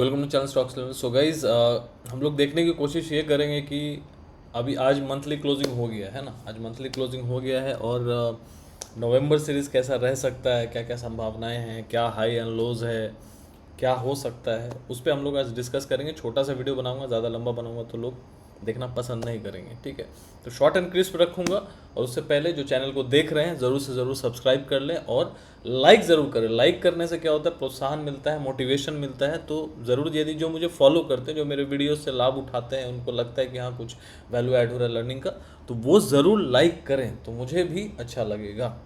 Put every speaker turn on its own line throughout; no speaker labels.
Welcome to channel stocks level. So guys, हम लोग देखने की कोशिश ये करेंगे कि अभी आज मंथली क्लोजिंग हो गया है ना। आज मंथली क्लोजिंग हो गया है और नवंबर सीरीज कैसा रह सकता है, क्या क्या संभावनाएं हैं, क्या हाई एंड लोज है, क्या हो सकता है, उस पर हम लोग आज डिस्कस करेंगे। छोटा सा वीडियो बनाऊंगा, ज़्यादा लंबा बनाऊंगा तो लोग देखना पसंद नहीं करेंगे, ठीक है। तो शॉर्ट एंड क्रिस्प रखूंगा। और उससे पहले जो चैनल को देख रहे हैं ज़रूर से ज़रूर सब्सक्राइब कर लें और लाइक ज़रूर करें। लाइक करने से क्या होता है, प्रोत्साहन मिलता है, मोटिवेशन मिलता है। तो ज़रूर, यदि जो मुझे फॉलो करते हैं, जो मेरे वीडियो से लाभ उठाते हैं, उनको लगता है कि हाँ कुछ वैल्यू ऐड हो रहा है लर्निंग का, तो वो ज़रूर लाइक करें, तो मुझे भी अच्छा लगेगा,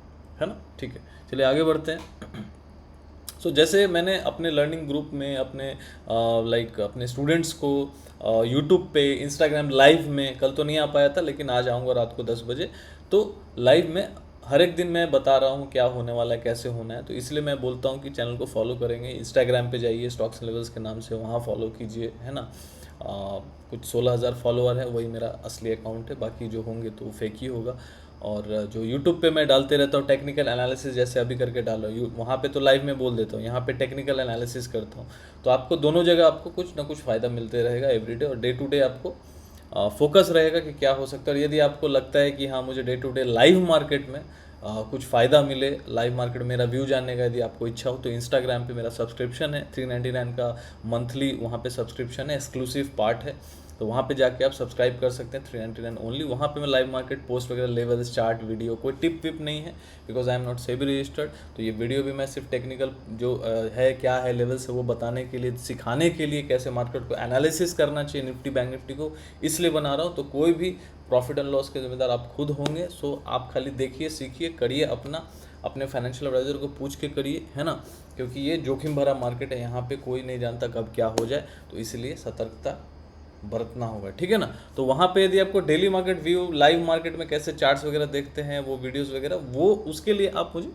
है ना। ठीक है, चलिए आगे बढ़ते हैं। जैसे मैंने अपने लर्निंग ग्रुप में अपने अपने स्टूडेंट्स को यूट्यूब पे, इंस्टाग्राम लाइव में, कल तो नहीं आ पाया था लेकिन आज आऊँगा रात को 10 बजे। तो लाइव में हर एक दिन मैं बता रहा हूँ क्या होने वाला है, कैसे होना है। तो इसलिए मैं बोलता हूँ कि चैनल को फॉलो करेंगे, इंस्टाग्राम पे जाइए स्टॉक्स लेवल्स के नाम से, वहाँ फॉलो कीजिए, है ना। कुछ 16,000 फॉलोअर है, वही मेरा असली अकाउंट है, बाकी जो होंगे तो फेक ही होगा। और जो यूट्यूब पे मैं डालते रहता हूँ टेक्निकल एनालिसिस, जैसे अभी करके डाल रहा हूँ, वहाँ पे तो लाइव में बोल देता हूँ, यहाँ पे टेक्निकल एनालिसिस करता हूँ। तो आपको दोनों जगह आपको कुछ ना कुछ फ़ायदा मिलते रहेगा एवरीडे, और डे टू डे आपको फोकस रहेगा कि क्या हो सकता है। और यदि आपको लगता है कि हाँ मुझे day to day live market में कुछ फ़ायदा मिले, लाइव मार्केट में मेरा व्यू जानने का यदि आपको इच्छा हो, तो इंस्टाग्राम पे मेरा सब्सक्रिप्शन है 399 का मंथली, वहाँ पे सब्सक्रिप्शन है, एक्सक्लूसिव पार्ट है। तो वहाँ पे जाके आप सब्सक्राइब कर सकते हैं, 399 ओनली। वहाँ पे मैं लाइव मार्केट पोस्ट वगैरह, लेवल्स चार्ट वीडियो, कोई टिप विप नहीं है, because I am not SEBI registered. तो ये वीडियो भी मैं सिर्फ टेक्निकल जो है, क्या है लेवल्स है, वो बताने के लिए, सिखाने के लिए कैसे मार्केट को एनालिसिस करना चाहिए, निफ्टी बैंक निफ्टी को, इसलिए बना रहा हूँ। तो कोई भी प्रॉफिट एंड लॉस के जिम्मेदार आप खुद होंगे। सो आप खाली देखिए, सीखिए, करिए अपना, अपने फाइनेंशियल एडवाइजर को पूछ के करिए, है ना। क्योंकि ये जोखिम भरा मार्केट है, यहाँ पे कोई नहीं जानता कब क्या हो जाए, तो इसलिए सतर्कता बरतना होगा, ठीक है ना। तो वहाँ पे यदि आपको daily market view, live market में कैसे चार्ट्स वगैरह देखते हैं, वो वीडियोस वगैरह, वो उसके लिए आप मुझे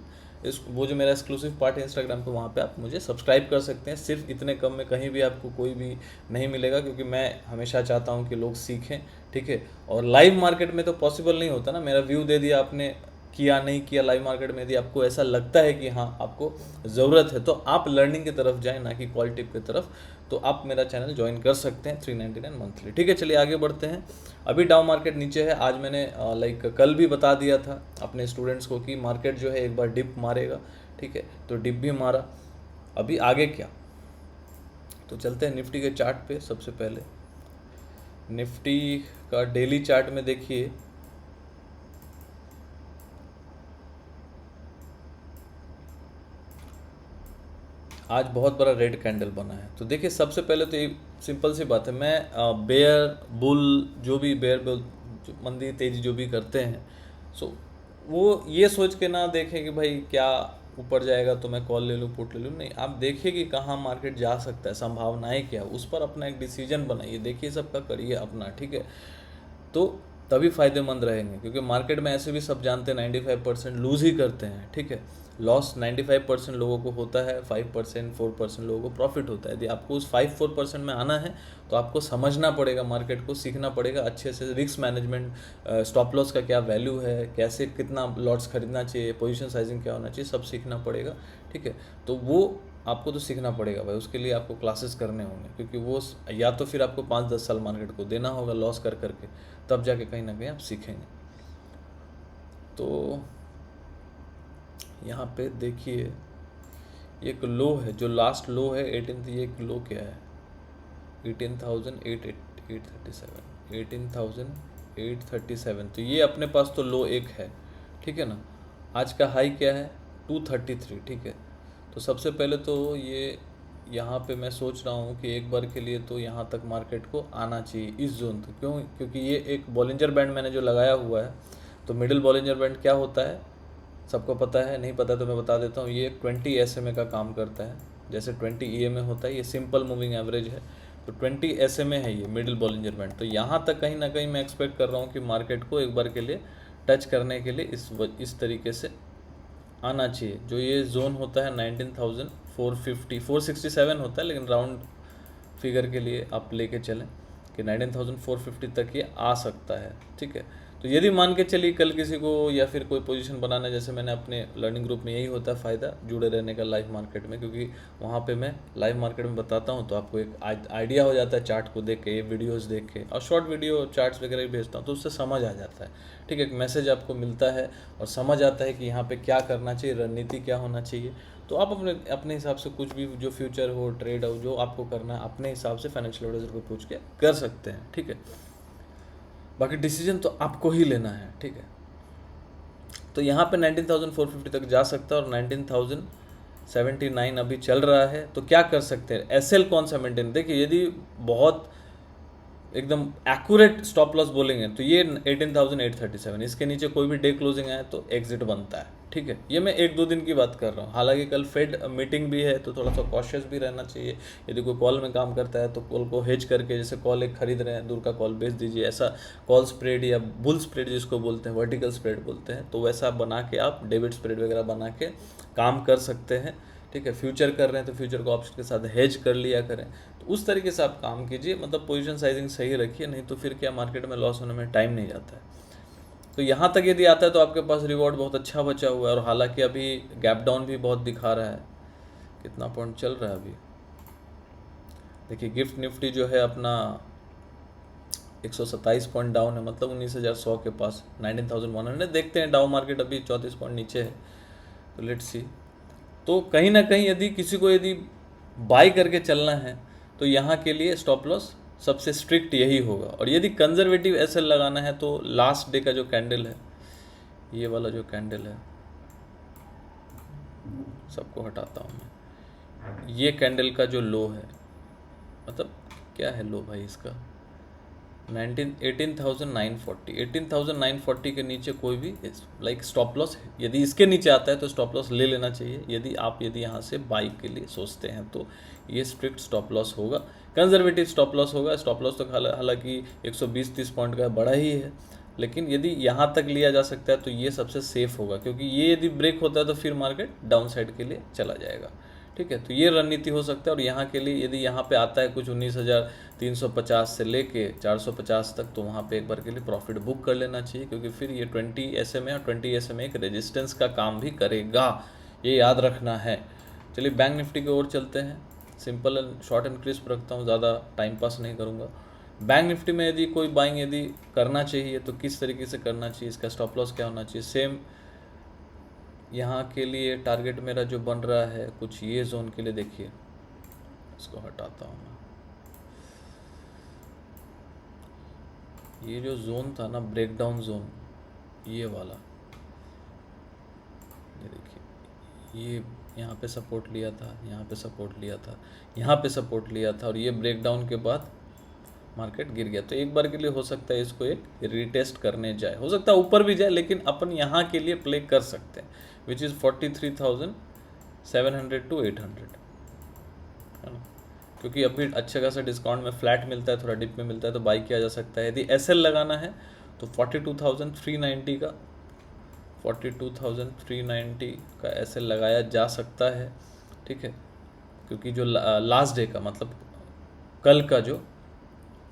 वो जो मेरा एक्सक्लूसिव पार्ट है इंस्टाग्राम पे, वहाँ पे आप मुझे सब्सक्राइब कर सकते हैं। सिर्फ इतने कम में कहीं भी आपको कोई भी नहीं मिलेगा, क्योंकि मैं हमेशा चाहता हूँ कि लोग सीखें, ठीक है। और लाइव मार्केट में तो पॉसिबल नहीं होता ना, मेरा व्यू दे दिया आपने, किया नहीं किया लाइव मार्केट में। यदि आपको ऐसा लगता है कि हाँ आपको ज़रूरत है, तो आप लर्निंग की तरफ जाएं, ना कि कॉल टिप की तरफ। तो आप मेरा चैनल ज्वाइन कर सकते हैं, 399 मंथली, ठीक है। चलिए आगे बढ़ते हैं। अभी डाउन मार्केट नीचे है। आज मैंने कल भी बता दिया था अपने स्टूडेंट्स को कि मार्केट जो है एक बार डिप मारेगा, ठीक है। तो डिप भी मारा, अभी आगे क्या। तो चलते हैं निफ्टी के चार्ट पे। सबसे पहले निफ्टी का डेली चार्ट में देखिए, आज बहुत बड़ा रेड कैंडल बना है। तो देखिए, सबसे पहले तो ये सिंपल सी बात है, मैं बेयर बुल, जो भी बेयर बुल, मंदी तेजी जो भी करते हैं, सो वो ये सोच के ना देखें कि भाई क्या ऊपर जाएगा तो मैं कॉल ले लूँ, पुट ले लूँ। नहीं, आप देखिए कि कहाँ मार्केट जा सकता है, संभावनाएं क्या, उस पर अपना एक डिसीजन बनाइए, देखिए सबका करिए अपना, ठीक है। तो तभी फायदेमंद रहेंगे, क्योंकि मार्केट में ऐसे भी सब जानते हैं 95% लूज ही करते हैं, ठीक है। लॉस 95% लोगों को होता है, 5% 4% लोगों को प्रॉफिट होता है। यदि आपको उस 5-4% में आना है, तो आपको समझना पड़ेगा मार्केट को, सीखना पड़ेगा अच्छे से, रिस्क मैनेजमेंट, स्टॉप लॉस का क्या वैल्यू है, कैसे कितना लॉट्स खरीदना चाहिए, पोजीशन साइजिंग क्या होना चाहिए, सब सीखना पड़ेगा, ठीक है। तो वो आपको तो सीखना पड़ेगा भाई, उसके लिए आपको क्लासेस करने होंगे, क्योंकि वो या तो फिर आपको 5-10 साल मार्केट को देना होगा लॉस कर करके, तब जाके कहीं ना कहीं आप सीखेंगे। तो यहाँ पे देखिए, एक लो है, जो लास्ट लो है 18th, ये एक लो क्या है, 18,837, 18,837। तो ये अपने पास तो लो एक है, ठीक है ना। आज का हाई क्या है, 233, ठीक है। तो सबसे पहले तो ये यहाँ पे मैं सोच रहा हूँ कि एक बार के लिए तो यहाँ तक मार्केट को आना चाहिए, इस जोन तक। क्यों? क्योंकि ये एक बॉलिंजर बैंड मैंने जो लगाया हुआ है, तो मिडिल बॉलिंजर बैंड क्या होता है सबको पता है, नहीं पता तो मैं बता देता हूँ। ये 20 SMA का काम करता है, जैसे 20 EMA होता है, ये सिंपल मूविंग एवरेज है। तो 20 SMA है ये मिडिल बॉलिंजर बैंड। तो यहाँ तक कहीं ना कहीं मैं एक्सपेक्ट कर रहा हूँ कि मार्केट को एक बार के लिए टच करने के लिए इस तरीके से आना चाहिए। जो ये जोन होता है 19,450 467 होता है, लेकिन राउंड फिगर के लिए आप लेके चलें कि 19,450 तक ये आ सकता है, ठीक है। तो यदि मान के चलिए कल किसी को या फिर कोई पोजीशन बनाना है, जैसे मैंने अपने लर्निंग ग्रुप में, यही होता है फ़ायदा जुड़े रहने का लाइव मार्केट में, क्योंकि वहाँ पे मैं लाइव मार्केट में बताता हूँ तो आपको एक आइडिया हो जाता है चार्ट को देख के, ये वीडियोस देख के, और शॉर्ट वीडियो चार्ट्स वगैरह भी भेजता हूँ तो उससे समझ आ जाता है। ठीक है, एक मैसेज आपको मिलता है और समझ आता है कि यहाँ पे क्या करना चाहिए, रणनीति क्या होना चाहिए। तो आप अपने अपने हिसाब से कुछ भी, जो फ्यूचर हो, ट्रेड हो, जो आपको करना है अपने हिसाब से फाइनेंशियल एडवाइजर को पूछ के कर सकते हैं। ठीक है, बाकी डिसीजन तो आपको ही लेना है। ठीक है, तो यहाँ पे 19,450 तक जा सकता है और 19,079 अभी चल रहा है। तो क्या कर सकते हैं, एसएल कौन सा मेंटेन, देखिए यदि बहुत एकदम एक्यूरेट स्टॉप लॉस बोलेंगे तो ये 18,837, इसके नीचे कोई भी डे क्लोजिंग आए तो एग्जिट बनता है। ठीक है, ये मैं 1-2 दिन की बात कर रहा हूँ, हालांकि कल फेड मीटिंग भी है तो थोड़ा सा कॉशियस भी रहना चाहिए। यदि कोई कॉल में काम करता है तो कॉल को हेज करके, जैसे कॉल एक खरीद रहे हैं, दूर का कॉल बेच दीजिए, ऐसा कॉल स्प्रेड या बुल स्प्रेड जिसको बोलते हैं, वर्टिकल स्प्रेड बोलते हैं, तो वैसा बना के आप डेबिट स्प्रेड वगैरह बना के काम कर सकते हैं। ठीक है, फ्यूचर कर रहे हैं तो फ्यूचर को ऑप्शन के साथ हेज कर लिया करें, तो उस तरीके से आप काम कीजिए, मतलब पोजीशन साइजिंग सही रखिए, नहीं तो फिर क्या मार्केट में लॉस होने में टाइम नहीं जाता है। तो यहाँ तक यदि आता है तो आपके पास रिवॉर्ड बहुत अच्छा बचा हुआ है, और हालांकि अभी गैप डाउन भी बहुत दिखा रहा है। कितना पॉइंट चल रहा है अभी, देखिए गिफ्ट निफ्टी जो है अपना 127 पॉइंट डाउन है, मतलब 19,100 के पास, 19,100। देखते हैं, डाउन मार्केट अभी 34 पॉइंट नीचे है, तो लेट्स सी। तो कहीं ना कहीं यदि किसी को यदि बाई करके चलना है तो यहाँ के लिए स्टॉप लॉस सबसे स्ट्रिक्ट यही होगा। और यदि कंजर्वेटिव एसएल लगाना है तो लास्ट डे का जो कैंडल है, ये वाला जो कैंडल है, सबको हटाता हूँ मैं, ये कैंडल का जो लो है, मतलब क्या है लो भाई इसका, 18,940 के नीचे कोई भी लाइक स्टॉप लॉस है, यदि इसके नीचे आता है तो स्टॉप लॉस ले लेना चाहिए। यदि यहाँ से बाई के लिए सोचते हैं तो ये स्ट्रिक्ट स्टॉप लॉस होगा, कंजर्वेटिव स्टॉप लॉस होगा। स्टॉप लॉस तो हालांकि 120-30 पॉइंट का बड़ा ही है, लेकिन यदि यहाँ तक लिया जा सकता है तो ये सबसे सेफ होगा, क्योंकि ये यदि ब्रेक होता है तो फिर मार्केट डाउन साइड के लिए चला जाएगा। ठीक है, तो ये रणनीति हो सकता है। और यहाँ के लिए यदि यहाँ पे आता है कुछ 19,350 से लेके 450 तक, तो वहाँ पे एक बार के लिए प्रॉफिट बुक कर लेना चाहिए, क्योंकि फिर ये 20 SMA और 20 SMA एक रेजिस्टेंस का काम भी करेगा, ये याद रखना है। चलिए बैंक निफ्टी की ओर चलते हैं। Simple and short and crisp रखता हूँ, ज़्यादा टाइम पास नहीं करूँगा। बैंक निफ्टी में यदि कोई बाइंग यदि करना चाहिए तो किस तरीके से करना चाहिए, इसका स्टॉप लॉस क्या होना चाहिए। सेम यहाँ के लिए टारगेट मेरा जो बन रहा है कुछ ये जोन के लिए, देखिए इसको हटाता हूँ मैं, ये जो जोन था ना ब्रेकडाउन जोन, ये वाला, ये देखिए, ये यहाँ पे सपोर्ट लिया था, यहाँ पे सपोर्ट लिया था, यहाँ पे सपोर्ट लिया था, और ये ब्रेकडाउन के बाद मार्केट गिर गया। तो एक बार के लिए हो सकता है इसको एक रीटेस्ट करने जाए, हो सकता है ऊपर भी जाए, लेकिन अपन यहाँ के लिए प्ले कर सकते हैं, विच इज़ 43,700 to 800, है ना, क्योंकि अभी अच्छा खासा डिस्काउंट में फ्लैट मिलता है, थोड़ा डिप में मिलता है, तो बाई किया जा सकता है। यदि एसएल लगाना है तो 42,390 का 42,390 का एसएल लगाया जा सकता है। ठीक है, क्योंकि जो लास्ट डे का, मतलब कल का जो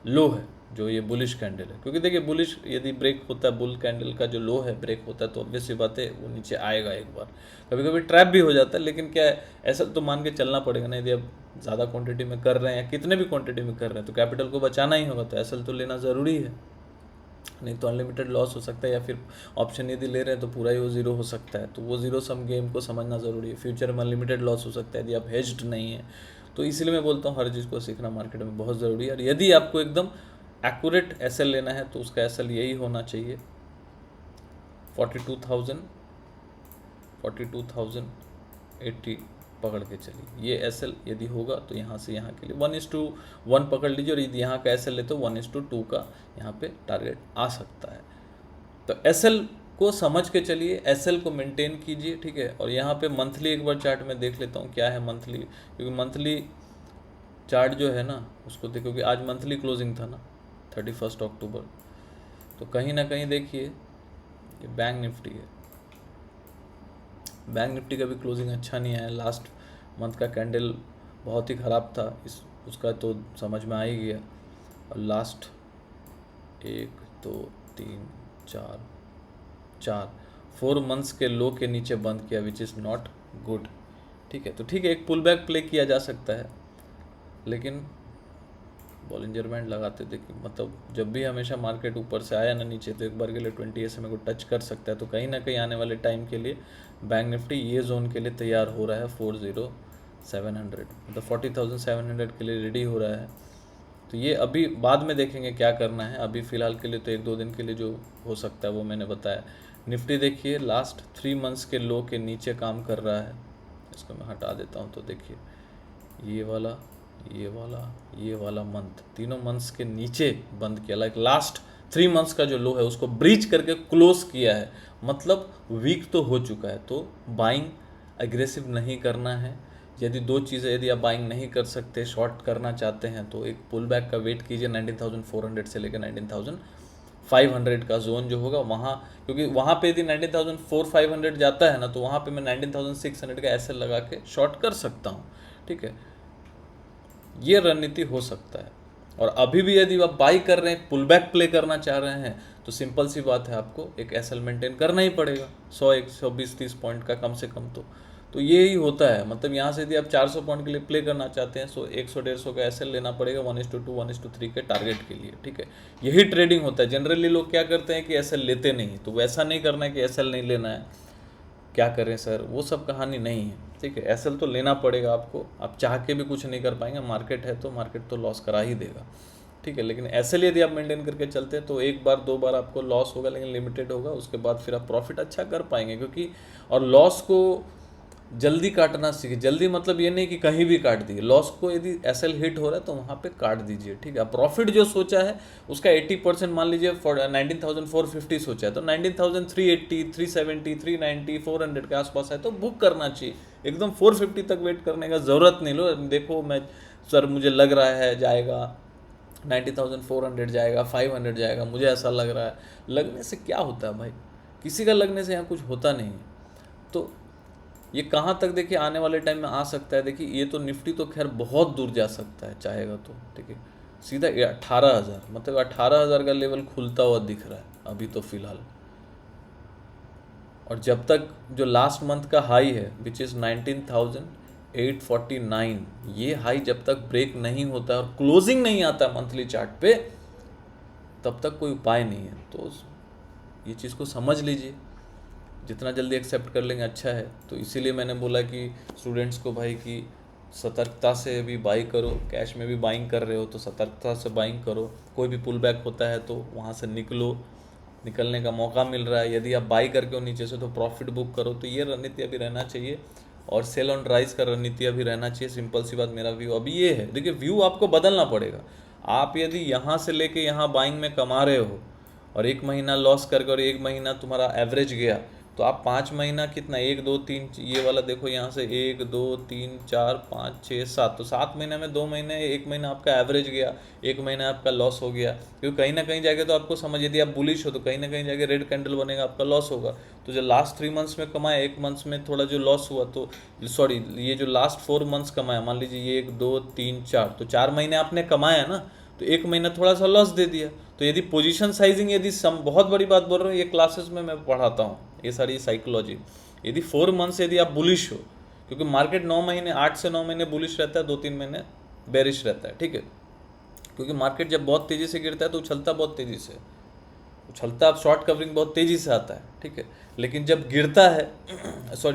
लो है, जो ये बुलिश कैंडल है, क्योंकि देखिए बुलिश यदि ब्रेक होता है, बुल कैंडल का जो लो है ब्रेक होता है, तो ऑब्वियस सी बात है वो नीचे आएगा एक बार। कभी कभी ट्रैप भी हो जाता है, लेकिन क्या है, ऐसा तो मान के चलना पड़ेगा ना, यदि आप ज़्यादा क्वांटिटी में कर रहे हैं या कितने भी क्वांटिटी में कर रहे हैं तो कैपिटल को बचाना ही होगा, तो एसएल तो लेना ज़रूरी है, नहीं तो अनलिमिटेड लॉस हो सकता है, या फिर ऑप्शन यदि ले रहे हैं तो पूरा ही वो जीरो हो सकता है, तो वो जीरो सम गेम को समझना ज़रूरी है। फ्यूचर में अनलिमिटेड लॉस हो सकता है यदि आप हेज्ड नहीं है, तो इसीलिए मैं बोलता हूँ हर चीज़ को सीखना मार्केट में बहुत ज़रूरी है। और यदि आपको एकदम एक्यूरेट एसएल लेना है तो उसका एसएल यही होना चाहिए, 42,080 पकड़ के चलिए, ये एसएल यदि होगा तो यहाँ से यहाँ के लिए 1:1 पकड़ लीजिए, और यदि यहाँ का एसएल ले तो 1:2 का यहाँ पे टारगेट आ सकता है। तो एसएल को समझ के चलिए, एसएल को मेंटेन कीजिए। ठीक है, और यहाँ पे मंथली एक बार चार्ट में देख लेता हूँ क्या है मंथली, क्योंकि मंथली चार्ट जो है ना उसको देखो, कि आज मंथली क्लोजिंग था ना 31 अक्टूबर, तो कहीं ना कहीं देखिए ये बैंक निफ्टी है, बैंक निफ्टी का भी क्लोजिंग अच्छा नहीं आया, लास्ट मंथ का कैंडल बहुत ही ख़राब था, उसका तो समझ में आ ही गया। और लास्ट 1 2 3 चार चार 4 मंथ्स के लो के नीचे बंद किया, विच इज़ नॉट गुड। ठीक है, तो ठीक है, एक पुल बैक प्ले किया जा सकता है, लेकिन बॉलिंजर बैंड लगाते देखिए, मतलब जब भी हमेशा मार्केट ऊपर से आया ना नीचे, तो एक बार के लिए 20 SMA को टच कर सकता है। तो कहीं ना कहीं आने वाले टाइम के लिए बैंक निफ्टी ये जोन के लिए तैयार हो रहा है, 4700, मतलब 40,700 के लिए रेडी हो रहा है। तो ये अभी बाद में देखेंगे क्या करना है, अभी फ़िलहाल के लिए तो 1-2 दिन के लिए जो हो सकता है वो मैंने बताया। निफ्टी देखिए लास्ट 3 मंथ्स के लो के नीचे काम कर रहा है, इसको मैं हटा देता हूँ। तो देखिए ये वाला, ये वाला, ये वाला मंथ, तीनों मंथ्स के नीचे बंद किया, लाइक लास्ट 3 मंथ्स का जो लो है उसको ब्रीच करके क्लोज किया है, मतलब वीक तो हो चुका है। तो बाइंग एग्रेसिव नहीं करना है। यदि दो चीज़ें, यदि आप बाइंग नहीं कर सकते, शॉर्ट करना चाहते हैं, तो एक पुल बैक का वेट कीजिए 19,400 से लेकर 19,500 का जोन जो होगा वहाँ, क्योंकि वहाँ पे यदि 19,400-500 जाता है ना, तो वहाँ पे मैं 19,600 का एसएल लगा के शॉर्ट कर सकता हूँ। ठीक है, ये रणनीति हो सकता है। और अभी भी यदि आप बाई कर रहे हैं, पुल बैक प्ले करना चाह रहे हैं, तो सिंपल सी बात है, आपको एक एसएल मेंटेन करना ही पड़ेगा 100-120-30 पॉइंट का कम से कम। तो ये ही होता है, मतलब यहाँ से यदि आप 400 पॉइंट के लिए प्ले करना चाहते हैं, 100-150 का एसएल लेना पड़ेगा 1:2 1:3 के टारगेट के लिए। ठीक है, यही ट्रेडिंग होता है। जनरली लोग क्या करते हैं कि एसएल लेते नहीं, तो वैसा नहीं करना है कि एसएल नहीं लेना है, क्या करें सर, वो सब कहानी नहीं है। ठीक है, एसएल तो लेना पड़ेगा आपको, आप चाह के भी कुछ नहीं कर पाएंगे, मार्केट है तो मार्केट तो लॉस करा ही देगा। ठीक है, लेकिन एसएल यदि आप मेंटेन करके चलते हैं तो 1-2 बार आपको लॉस होगा, लेकिन लिमिटेड होगा, उसके बाद फिर आप प्रॉफिट अच्छा कर पाएंगे। क्योंकि और लॉस को जल्दी काटना सीखिए। जल्दी मतलब ये नहीं कि कहीं भी काट दिए, लॉस को यदि एसएल हिट हो रहा है तो वहाँ पे काट दीजिए। ठीक है, प्रॉफिट जो सोचा है उसका 80% मान लीजिए 19,450 सोचा है, तो 19,380, 370, 390, 400 के आसपास है तो बुक करना चाहिए। एकदम 450 तक वेट करने का ज़रूरत नहीं। लो देखो, मैं सर मुझे लग रहा है जाएगा 90,400 जाएगा, 500 जाएगा, मुझे ऐसा लग रहा है। लगने से क्या होता है भाई, किसी का लगने से यहाँ कुछ होता नहीं है। तो ये कहाँ तक देखिए आने वाले टाइम में आ सकता है। देखिए ये तो निफ्टी तो खैर बहुत दूर जा सकता है चाहेगा तो। ठीक है, सीधा 18,000, मतलब 18,000 का लेवल खुलता हुआ दिख रहा है अभी तो फिलहाल। और जब तक जो लास्ट मंथ का हाई है विच इज़ 19,849, ये हाई जब तक ब्रेक नहीं होता है और क्लोजिंग नहीं आता मंथली चार्ट पे, तब तक कोई उपाय नहीं है। तो ये चीज़ को समझ लीजिए, जितना जल्दी एक्सेप्ट कर लेंगे अच्छा है। तो इसीलिए मैंने बोला कि स्टूडेंट्स को भाई कि सतर्कता से भी बाई करो, कैश में भी बाइंग कर रहे हो तो सतर्कता से बाइंग करो। कोई भी पुल बैक होता है तो वहाँ से निकलने का मौका मिल रहा है, यदि आप बाई करके हो नीचे से तो प्रॉफिट बुक करो। तो ये रणनीति अभी रहना चाहिए, और सेल ऑन राइज का रणनीति अभी रहना चाहिए। सिंपल सी बात, मेरा व्यू अभी ये है। देखिए व्यू आपको बदलना पड़ेगा। आप यदि यहाँ से लेके यहाँ बाइंग में कमा रहे हो और 1 महीना लॉस करके और 1 महीना तुम्हारा एवरेज गया, तो आप 5 महीना कितना, 1 2 3, ये वाला देखो यहाँ से 1 2 3 4 5 6 7, तो 7 महीने में 2 महीने, 1 महीना आपका एवरेज गया, 1 महीना आपका लॉस हो गया। क्योंकि कहीं ना कहीं जाके तो आपको समझ, यदि आप बुलिश हो तो कहीं ना कहीं जाके रेड कैंडल बनेगा, आपका लॉस होगा। तो जो लास्ट 3 मंथ्स में कमाया, 1 मंथ्स में थोड़ा जो लॉस हुआ, तो सॉरी ये जो लास्ट 4 मंथ्स कमाया, मान लीजिए ये 1 2 3 4, तो 4 महीने आपने कमाया ना, तो 1 महीना थोड़ा सा लॉस दे दिया। तो यदि पोजीशन साइजिंग, यदि बहुत बड़ी बात बोल रहा हूँ, ये क्लासेस में मैं पढ़ाता हूँ ये सारी साइकोलॉजी। यदि 4 मंथ्स यदि आप बुलिश हो, क्योंकि मार्केट 9 महीने, 8 से 9 महीने बुलिश रहता है, 2-3 महीने बेरिश रहता है। ठीक है, क्योंकि मार्केट जब बहुत तेज़ी से गिरता है तो उछलता बहुत तेज़ी से, उछलता आप शॉर्ट कवरिंग बहुत तेज़ी से आता है। ठीक है, लेकिन जब गिरता है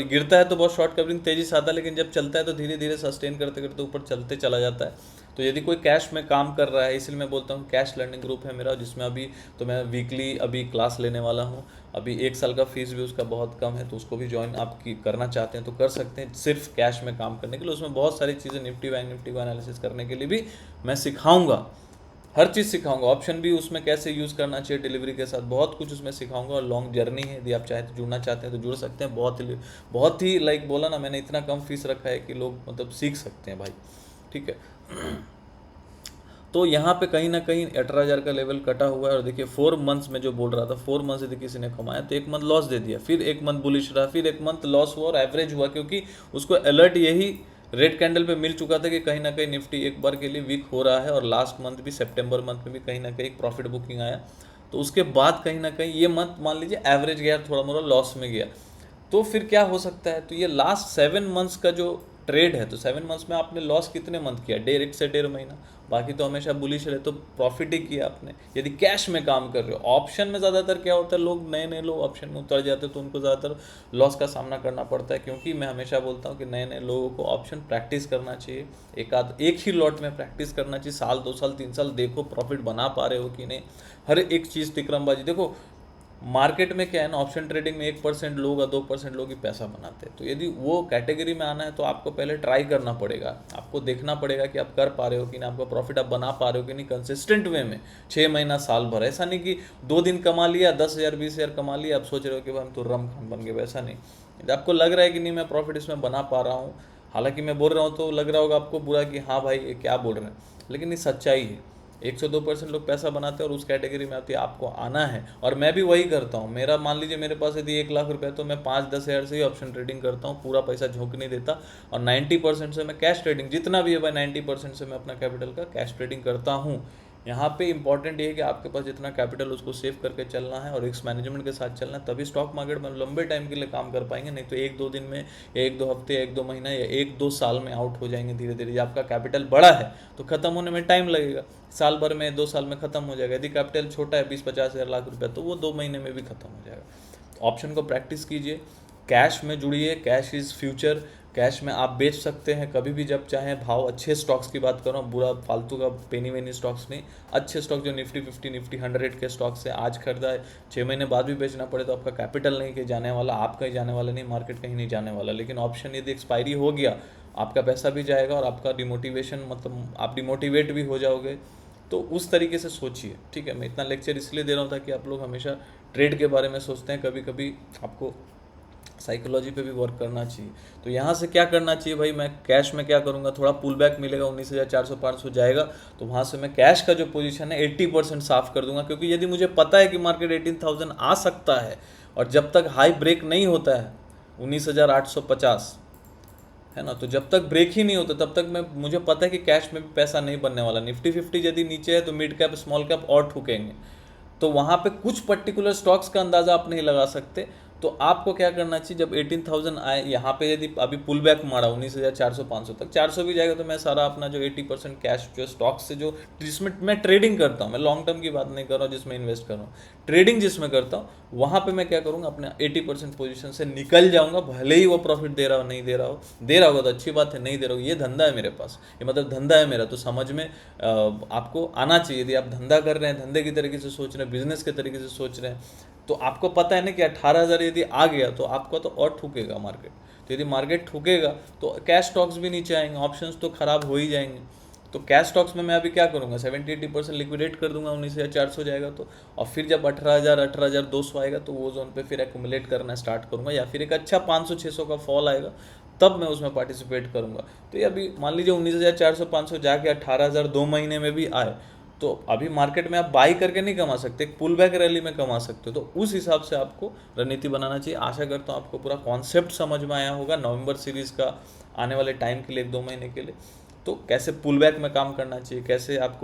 गिरता है तो बहुत शॉर्ट कवरिंग तेज़ी से आता है, लेकिन जब चलता है तो धीरे धीरे सस्टेन करते करते ऊपर चलते चला जाता है। तो यदि कोई कैश में काम कर रहा है, इसलिए मैं बोलता हूँ कैश लर्निंग ग्रुप है मेरा, जिसमें अभी तो मैं वीकली अभी क्लास लेने वाला हूँ। अभी 1 साल का फीस भी उसका बहुत कम है, तो उसको भी ज्वाइन आप करना चाहते हैं तो कर सकते हैं, सिर्फ कैश में काम करने के लिए। उसमें बहुत सारी चीज़ें निफ्टी बैंक निफ्टी को एनालिसिस करने के लिए भी मैं सिखाऊंगा, हर चीज़ सिखाऊंगा। ऑप्शन भी उसमें कैसे यूज़ करना चाहिए डिलीवरी के साथ, बहुत कुछ उसमें सिखाऊंगा। और लॉन्ग जर्नी है, यदि आप चाहे तो जुड़ना चाहते हैं तो जुड़ सकते हैं। बहुत ही लाइक बोला ना मैंने, इतना कम फीस रखा है कि लोग मतलब सीख सकते हैं भाई। ठीक है, तो यहाँ पे कहीं ना कहीं 18,000 का लेवल कटा हुआ है। और देखिए 4 मंथ्स में जो बोल रहा था, 4 मंथ्स यदि किसी ने कमाया तो 1 मंथ लॉस दे दिया, फिर 1 मंथ बुलिश रहा, फिर 1 मंथ लॉस हुआ और एवरेज हुआ, क्योंकि उसको अलर्ट यही रेड कैंडल पे मिल चुका था कि कहीं ना कहीं निफ्टी एक बार के लिए वीक हो रहा है। और लास्ट मंथ भी, सितंबर मंथ में भी कहीं ना कहीं प्रॉफिट बुकिंग आया। तो उसके बाद कहीं ना कहीं ये मत मान लीजिए एवरेज गया, थोड़ा मोड़ा लॉस में गया, तो फिर क्या हो सकता है। तो ये लास्ट 7 मंथ्स का जो ट्रेड है, तो 7 मंथ्स में आपने लॉस कितने मंथ किया, 1.5 से 1.5 महीना, बाकी तो हमेशा बुलिश रहे तो प्रॉफिट ही किया आपने, यदि कैश में काम कर रहे हो। ऑप्शन में ज़्यादातर क्या होता है, लोग नए नए लोग ऑप्शन में उतर जाते हैं तो उनको ज़्यादातर लॉस का सामना करना पड़ता है, क्योंकि मैं हमेशा बोलता हूँ कि नए नए लोगों को ऑप्शन प्रैक्टिस करना चाहिए, एक ही लॉट में प्रैक्टिस करना चाहिए, साल 2 साल 3 साल देखो प्रॉफिट बना पा रहे हो कि नहीं। हर एक चीज़ तिकड़मबाजी देखो, मार्केट में क्या है ना, ऑप्शन ट्रेडिंग में 1% लोग या 2% लोग ही पैसा बनाते हैं। तो यदि वो कैटेगरी में आना है तो आपको पहले ट्राई करना पड़ेगा, आपको देखना पड़ेगा कि आप कर पा रहे हो कि नहीं, आपका प्रॉफिट आप बना पा रहे हो कि नहीं कंसिस्टेंट वे में, 6 महीना साल भर। ऐसा नहीं कि 2 दिन कमा लिया 10,000 20,000 कमा लिया, आप सोच रहे हो कि भाई हम तो रम खान बन गए, वैसा नहीं। यदि आपको लग रहा है कि नहीं मैं प्रॉफिट इसमें बना पा रहा हूँ, हालांकि मैं बोल रहा हूँ तो लग रहा होगा आपको बुरा कि हाँ भाई ये क्या बोल रहे हैं, लेकिन ये सच्चाई है। 1 से 2% लोग पैसा बनाते हैं और उस कैटेगरी में आती है, आपको आना है। और मैं भी वही करता हूँ, मेरा मान लीजिए मेरे पास यदि 1 लाख रुपए तो मैं 5-10 हज़ार से ही ऑप्शन ट्रेडिंग करता हूँ, पूरा पैसा झोंक नहीं देता। और 90% से मैं कैश ट्रेडिंग, जितना भी है भाई 90% से मैं अपना कैपिटल का कैश ट्रेडिंग करता हूँ। यहाँ पे इंपॉर्टेंट ये है कि आपके पास जितना कैपिटल उसको सेव करके चलना है और रिस्क मैनेजमेंट के साथ चलना है, तभी स्टॉक मार्केट में लंबे टाइम के लिए काम कर पाएंगे। नहीं तो 1-2 दिन में, 1-2 हफ्ते, 1-2 महीना या 1-2 साल में आउट हो जाएंगे धीरे धीरे। आपका कैपिटल बड़ा है तो खत्म होने में टाइम लगेगा, साल भर में 2 साल में खत्म हो जाएगा। यदि कैपिटल छोटा है 20-50 हज़ार लाख रुपया, तो वो 2 महीने में भी खत्म हो जाएगा। ऑप्शन को प्रैक्टिस कीजिए, कैश में जुड़िए, कैश इज़ फ्यूचर। कैश में आप बेच सकते हैं कभी भी जब चाहें। भाव अच्छे स्टॉक्स की बात कर रहा हूँ, बुरा फालतू का पेनी वेनी स्टॉक्स नहीं, अच्छे स्टॉक जो निफ्टी 50 निफ्टी 100 के स्टॉक्स है, आज खरीदा है 6 महीने बाद भी बेचना पड़े तो आपका कैपिटल नहीं कहीं जाने वाला, आप कहीं जाने वाला नहीं, मार्केट कहीं नहीं जाने वाला। लेकिन ऑप्शन यदि एक्सपायरी हो गया, आपका पैसा भी जाएगा और आपका डिमोटिवेशन, मतलब आप डिमोटिवेट भी हो जाओगे। तो उस तरीके से सोचिए, ठीक है। मैं इतना लेक्चर इसलिए दे रहा हूँ ताकि आप लोग हमेशा ट्रेड के बारे में सोचते हैं, कभी कभी आपको साइकोलॉजी पे भी वर्क करना चाहिए। तो यहाँ से क्या करना चाहिए भाई, मैं कैश में क्या करूँगा, थोड़ा पुल बैक मिलेगा 19,400-500 जाएगा, तो वहाँ से मैं कैश का जो पोजीशन है 80% साफ कर दूंगा। क्योंकि यदि मुझे पता है कि मार्केट 18,000 आ सकता है और जब तक हाई ब्रेक नहीं होता है 19,850, है ना, तो जब तक ब्रेक ही नहीं होता तब तक मुझे पता है कि कैश में भी पैसा नहीं बनने वाला। निफ्टी 50 यदि नीचे है तो मिड कैप स्मॉल कैप और ठुकेंगे, तो वहाँ पे कुछ पर्टिकुलर स्टॉक्स का अंदाज़ा आप नहीं लगा सकते। तो आपको क्या करना चाहिए, जब 18,000 आए, यहाँ पे यदि अभी पुल बैक मारा 19,400-500 तक, 400 भी जाएगा तो मैं सारा अपना जो 80% कैश जो स्टॉक से, जो जिसमें मैं ट्रेडिंग करता हूँ, मैं लॉन्ग टर्म की बात नहीं कर रहा हूँ जिसमें इन्वेस्ट कर रहा हूँ, ट्रेडिंग जिसमें करता हूँ, वहाँ पे मैं क्या करूँगा, अपने 80% पोजीशन से निकल जाऊँगा। भले ही वो प्रॉफिट दे रहा हो, नहीं दे रहा हो, दे रहा होगा तो अच्छी बात है, नहीं दे रहा हो, ये धंधा है मेरे पास, ये मतलब धंधा है मेरा, तो समझ में आपको आना चाहिए। यदि आप धंधा कर रहे हैं, धंधे की तरीके से सोच रहे हैं, बिजनेस के तरीके से सोच रहे हैं, तो आपको पता है ना कि 18,000 यदि आ गया तो आपको तो और ठुकेगा मार्केट। तो यदि मार्केट ठुकेगा तो कैश स्टॉक्स भी नीचे आएंगे, ऑप्शंस तो खराब हो ही जाएंगे। तो कैश स्टॉक्स में मैं अभी क्या करूँगा, 70-80% लिक्विडेट कर दूंगा, 19,400 जाएगा तो। और फिर जब 18,000 18,200 आएगा तो वो जोन पे फिर एक्यूमुलेट करना स्टार्ट करूँगा, या फिर एक अच्छा 500-600 का फॉल आएगा तब मैं उसमें पार्टिसिपेट करूँगा। तो ये अभी मान लीजिए 19,400-500 जाके 18,000 2 महीने में भी आए, तो अभी मार्केट में आप बाई करके नहीं कमा सकते, एक पुल बैक रैली में कमा सकते हो। तो उस हिसाब से आपको रणनीति बनाना चाहिए। आशा करता हूँ आपको पूरा कॉन्सेप्ट समझ में आया होगा नवंबर सीरीज़ का, आने वाले टाइम के लिए 1-2 महीने के लिए। तो कैसे पुल बैक में काम करना चाहिए, कैसे आपको